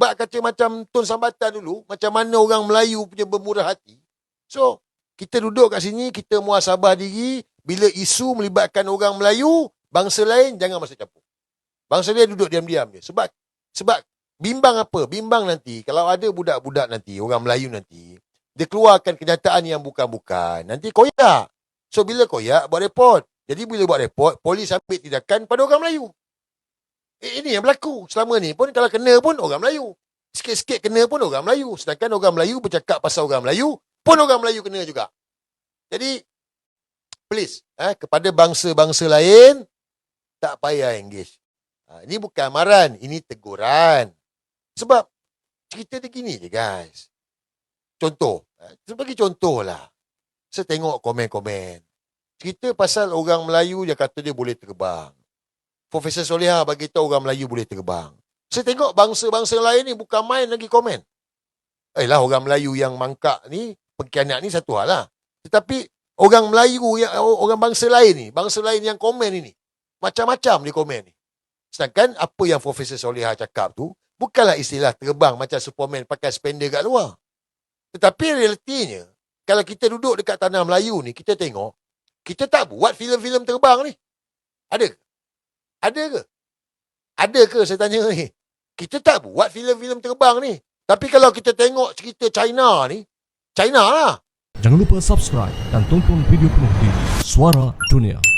Bak kata macam Tun Sambatan dulu, macam mana orang Melayu punya bermurah hati. So, kita duduk kat sini, kita muhasabah diri, bila isu melibatkan orang Melayu, bangsa lain jangan masuk campur. Bangsa lain duduk diam-diam je. Sebab bimbang apa? Bimbang nanti, kalau ada budak-budak nanti, orang Melayu nanti, dia keluarkan kenyataan yang bukan-bukan. Nanti koyak. So, bila koyak, buat report. Jadi, bila buat report, polis ambil tindakan pada orang Melayu. Ini yang berlaku. Selama ni pun, kalau kena pun, orang Melayu. Sikit-sikit kena pun, orang Melayu. Sedangkan orang Melayu bercakap pasal orang Melayu, pun orang Melayu kena juga. Jadi, please, kepada bangsa-bangsa lain, tak payah engage. Ini bukan amaran, ini teguran. Sebab, cerita dia gini je, guys. Contoh, sebagai contoh lah. Saya tengok komen-komen. Cerita pasal orang Melayu, dia kata dia boleh terbang. Profesor Solihah bagi tahu orang Melayu boleh terbang. Saya tengok bangsa-bangsa lain ni bukan main lagi komen. Lah orang Melayu yang mangkak ni, pengkhianat ni satu hal lah. Tetapi orang Melayu, orang bangsa lain yang komen ini, macam-macam dia komen ni. Sedangkan apa yang Profesor Solihah cakap tu, bukanlah istilah terbang macam Superman pakai spender kat luar. Tetapi realitinya, kalau kita duduk dekat tanah Melayu ni, kita tengok, kita tak buat filem-filem terbang ni. Ada ke? Ada ke? Ada ke saya tanya ni? Kita tak buat filem-filem terbang ni. Tapi kalau kita tengok cerita China ni, China lah. Jangan lupa subscribe dan tonton video penuh di Suara Dunia.